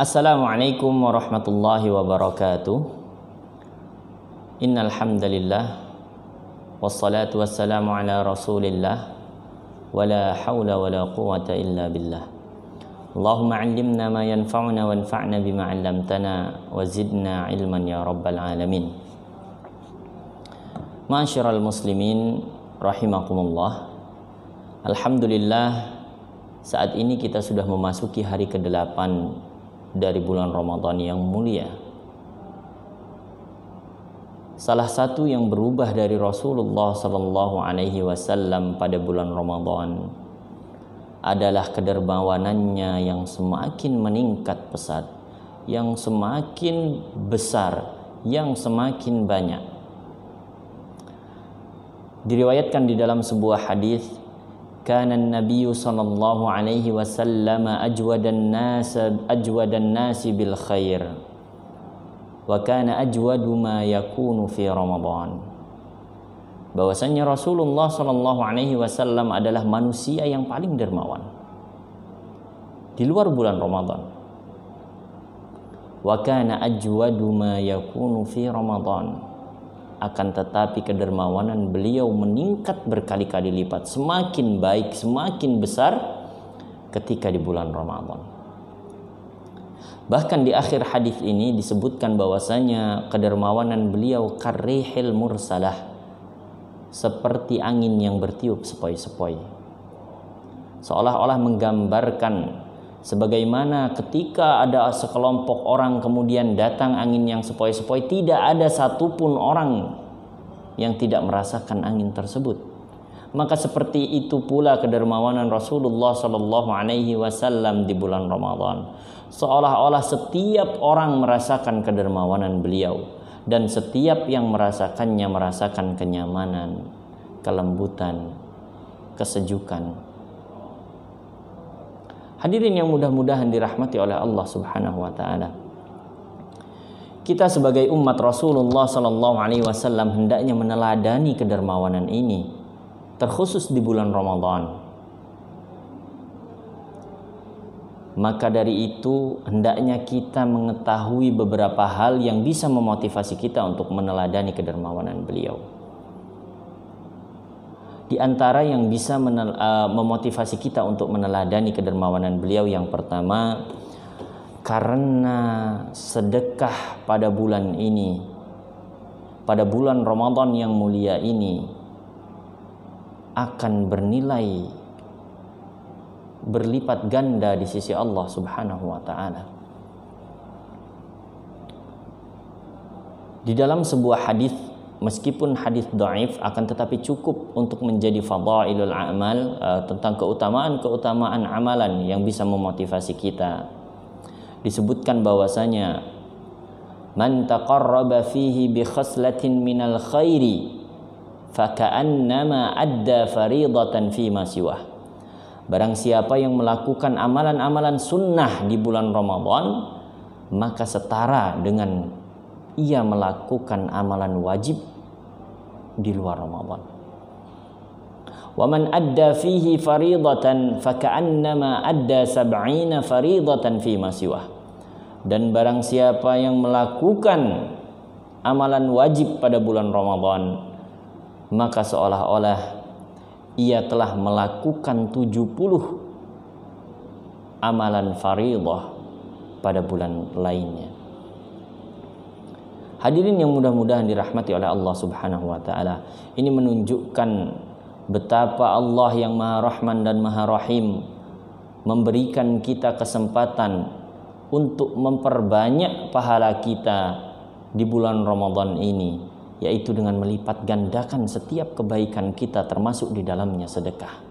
Assalamualaikum warahmatullahi wabarakatuh. Innal hamdalillah wassalatu wassalamu ala Rasulillah wala haula wala quwwata illa billah. Allahumma 'allimna ma yanfa'una wanfa'na bima 'allamtana wa zidna ilman ya rabbal alamin. Ma'asyiral muslimin rahimakumullah. Alhamdulillah, saat ini kita sudah memasuki hari ke-8 dari bulan Ramadan yang mulia. Salah satu yang berubah dari Rasulullah sallallahu alaihi wasallam pada bulan Ramadan adalah kedermawanannya yang semakin meningkat pesat, yang semakin besar, yang semakin banyak. Diriwayatkan di dalam sebuah hadis, kana an-nabiy sallallahu alaihi wasallam ajwadan nasi bil khair wa kana ajwadu ma yakunu fi Ramadan. Bahwasanya Rasulullah sallallahu alaihi wasallam adalah manusia yang paling dermawan di luar bulan Ramadan. Wa kana ajwadu ma yakunu fi Ramadan. Akan tetapi kedermawanan beliau meningkat berkali-kali lipat, semakin baik, semakin besar ketika di bulan Ramadan. Bahkan di akhir hadis ini disebutkan bahwasanya kedermawanan beliau karrihil mursalah, seperti angin yang bertiup sepoi-sepoi. Seolah-olah menggambarkan sebagaimana ketika ada sekelompok orang kemudian datang angin yang sepoi-sepoi, tidak ada satupun orang yang tidak merasakan angin tersebut. Maka seperti itu pula kedermawanan Rasulullah sallallahu alaihi wasallam di bulan Ramadan. Seolah-olah setiap orang merasakan kedermawanan beliau, dan setiap yang merasakannya merasakan kenyamanan, kelembutan, kesejukan. Hadirin yang mudah-mudahan dirahmati oleh Allah Subhanahu wa taala. Kita sebagai umat Rasulullah sallallahu alaihi wasallam hendaknya meneladani kedermawanan ini, terkhusus di bulan Ramadan. Maka dari itu hendaknya kita mengetahui beberapa hal yang bisa memotivasi kita untuk meneladani kedermawanan beliau. Di antara yang bisa memotivasi kita untuk meneladani kedermawanan beliau, yang pertama, karena sedekah pada bulan ini, pada bulan Ramadan yang mulia ini, akan bernilai berlipat ganda di sisi Allah Subhanahu wa taala. Di dalam sebuah hadis, meskipun hadis dhaif, akan tetapi cukup untuk menjadi fadailul a'mal, tentang keutamaan-keutamaan amalan yang bisa memotivasi kita. Disebutkan bahwasanya man taqarraba fihi bi khaslatin minal khairi faka'annama adda faridatan fi ma siwah. Barang siapa yang melakukan amalan-amalan sunnah di bulan Ramadan, maka setara dengan ia melakukan amalan wajib di luar Ramadan. Wa man adda fihi faridatan faka'annama adda 70 faridatan fi ma siwah. Dan barang siapa yang melakukan amalan wajib pada bulan Ramadan, maka seolah-olah ia telah melakukan 70 amalan faridah pada bulan lainnya. Hadirin yang mudah-mudahan dirahmati oleh Allah Subhanahu wa taala. Ini menunjukkan betapa Allah yang Maha Rahman dan Maha Rahim memberikan kita kesempatan untuk memperbanyak pahala kita di bulan Ramadan ini, yaitu dengan melipat gandakan setiap kebaikan kita, termasuk di dalamnya sedekah.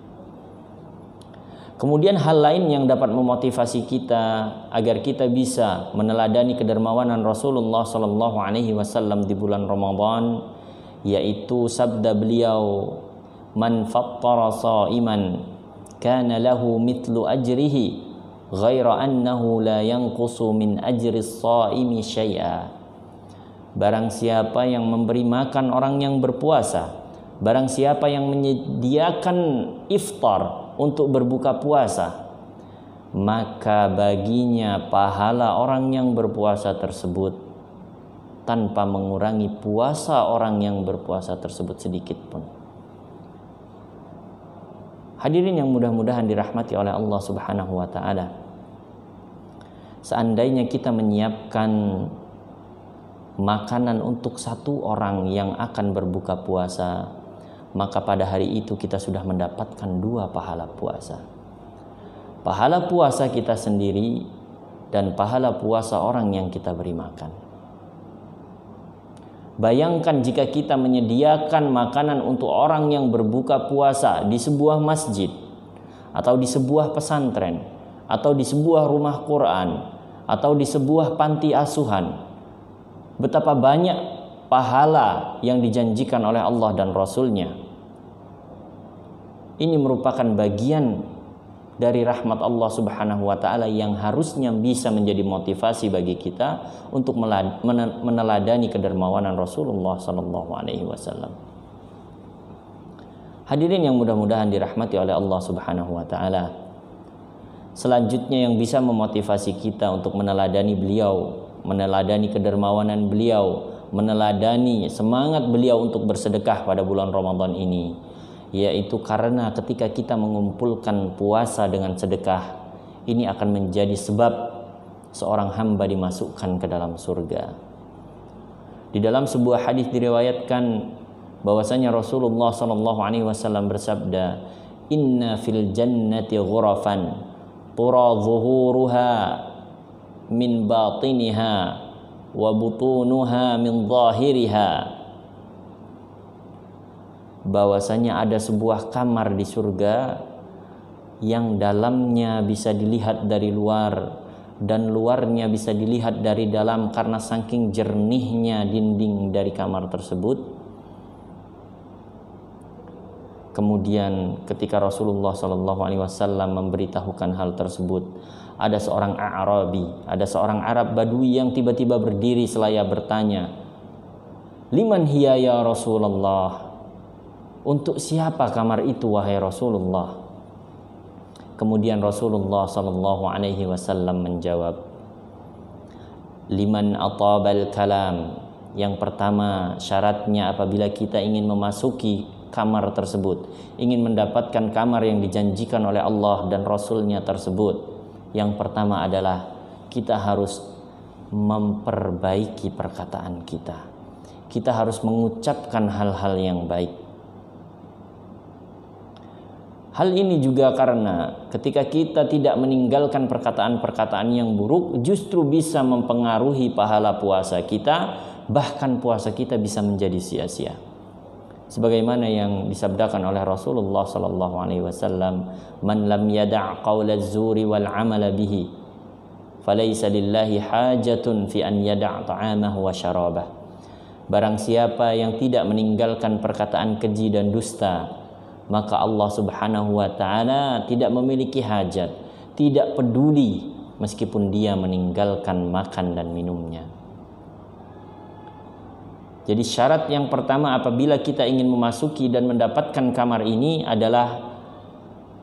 Kemudian hal lain yang dapat memotivasi kita agar kita bisa meneladani kedermawanan Rasulullah sallallahu alaihi wasallam di bulan Ramadan, yaitu sabda beliau, man fattara sha'iman kana lahu mithlu ajrihi ghaira annahu la yanqusu min ajri shaimi syai'a. Barang siapa yang memberi makan orang yang berpuasa, barang siapa yang menyediakan iftar untuk berbuka puasa, maka baginya pahala orang yang berpuasa tersebut tanpa mengurangi puasa orang yang berpuasa tersebut sedikit pun. Hadirin yang mudah-mudahan dirahmati oleh Allah Subhanahu wa taala. Seandainya kita menyiapkan makanan untuk satu orang yang akan berbuka puasa, maka pada hari itu kita sudah mendapatkan 2 pahala puasa. Pahala puasa kita sendiri dan pahala puasa orang yang kita beri makan. Bayangkan jika kita menyediakan makanan untuk orang yang berbuka puasa di sebuah masjid, atau di sebuah pesantren, atau di sebuah rumah Quran, atau di sebuah panti asuhan. Betapa banyak pahala yang dijanjikan oleh Allah dan Rasul-Nya. Ini merupakan bagian dari rahmat Allah Subhanahu wa taala yang harusnya bisa menjadi motivasi bagi kita untuk meneladani kedermawanan Rasulullah sallallahu alaihi wasallam. Hadirin yang mudah-mudahan dirahmati oleh Allah Subhanahu wa taala. Selanjutnya yang bisa memotivasi kita untuk meneladani beliau, meneladani kedermawanan beliau, meneladani semangat beliau untuk bersedekah pada bulan Ramadan ini, yaitu karena ketika kita mengumpulkan puasa dengan sedekah, ini akan menjadi sebab seorang hamba dimasukkan ke dalam surga. Di dalam sebuah hadis diriwayatkan bahwasanya Rasulullah SAW bersabda, "Inna fil jannati ghurafan tura zuhuruha min batiniha wa butunuha min zahiriha." Bahwasanya ada sebuah kamar di surga yang dalamnya bisa dilihat dari luar dan luarnya bisa dilihat dari dalam karena saking jernihnya dinding dari kamar tersebut. Kemudian ketika Rasulullah SAW memberitahukan hal tersebut, ada seorang A'rabi, ada seorang Arab Badui yang tiba-tiba berdiri selaya bertanya, "Liman hiya ya Rasulullah?" Untuk siapa kamar itu wahai Rasulullah? Kemudian Rasulullah SAW menjawab, "Liman atabal kalam." Yang pertama syaratnya apabila kita ingin memasuki kamar tersebut, ingin mendapatkan kamar yang dijanjikan oleh Allah dan Rasul-Nya tersebut, yang pertama adalah kita harus memperbaiki perkataan kita. Kita harus mengucapkan hal-hal yang baik. Hal ini juga karena ketika kita tidak meninggalkan perkataan-perkataan yang buruk, justru bisa mempengaruhi pahala puasa kita, bahkan puasa kita bisa menjadi sia-sia. Sebagaimana yang disabdakan oleh Rasulullah SAW, "Man lam yada' qawla az-zuri wal 'amala bihi, falaysa lillahi hajatun fi an yada' ta'amahu wa syarabah." Barang siapa yang tidak meninggalkan perkataan keji dan dusta, maka Allah Subhanahu wa taala tidak memiliki hajat, tidak peduli meskipun dia meninggalkan makan dan minumnya. Jadi syarat yang pertama apabila kita ingin memasuki dan mendapatkan kamar ini adalah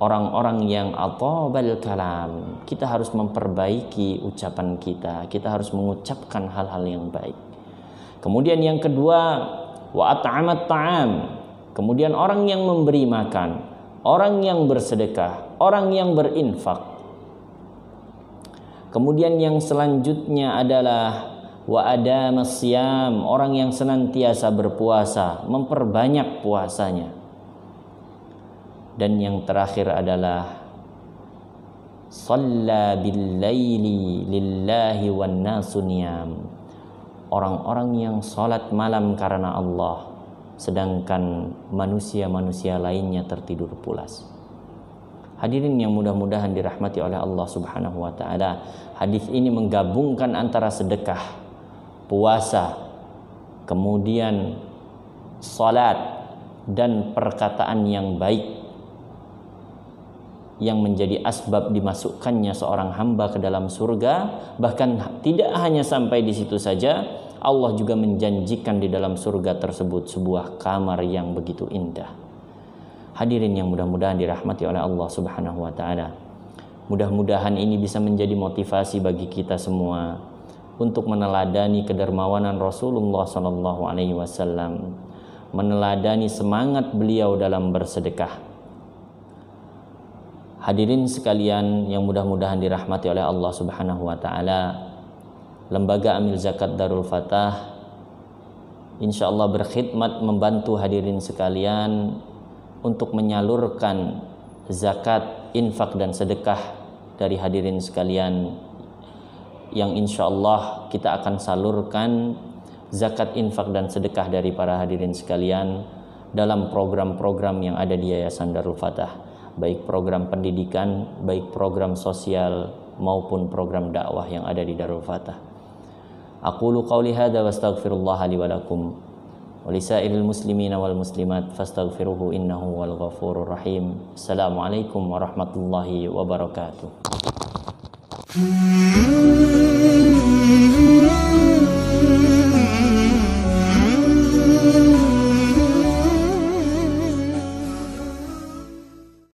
orang-orang yang atabal kalam. Kita harus memperbaiki ucapan kita, kita harus mengucapkan hal-hal yang baik. Kemudian yang kedua, wa at'amat ta'am. Kemudian orang yang memberi makan, orang yang bersedekah, orang yang berinfak. Kemudian yang selanjutnya adalah wa adamas siyam, orang yang senantiasa berpuasa, memperbanyak puasanya. Dan yang terakhir adalah shalla bil laili lillahi wan nasu niyam, orang-orang yang salat malam karena Allah, sedangkan manusia-manusia lainnya tertidur pulas. Hadirin yang mudah-mudahan dirahmati oleh Allah Subhanahu wa taala, hadis ini menggabungkan antara sedekah, puasa, kemudian salat dan perkataan yang baik yang menjadi asbab dimasukkannya seorang hamba ke dalam surga. Bahkan tidak hanya sampai di situ saja, Allah juga menjanjikan di dalam surga tersebut sebuah kamar yang begitu indah. Hadirin yang mudah-mudahan dirahmati oleh Allah Subhanahu wa taala. Mudah-mudahan ini bisa menjadi motivasi bagi kita semua untuk meneladani kedermawanan Rasulullah SAW, meneladani semangat beliau dalam bersedekah. Hadirin sekalian yang mudah-mudahan dirahmati oleh Allah Subhanahu wa taala, Lembaga Amil Zakat Darul Fatah insyaallah berkhidmat membantu hadirin sekalian untuk menyalurkan zakat, infak dan sedekah dari hadirin sekalian, yang insyaallah kita akan salurkan zakat, infak dan sedekah dari para hadirin sekalian dalam program-program yang ada di Yayasan Darul Fatah, baik program pendidikan, baik program sosial maupun program dakwah yang ada di Darul Fatah. Aqulu qawli hadza wa astaghfirullah li wa lakum wa lisairil muslimina wal muslimat fastaghfiruhu innahu wal ghafurur rahim. Assalamualaikum warahmatullahi wabarakatuh.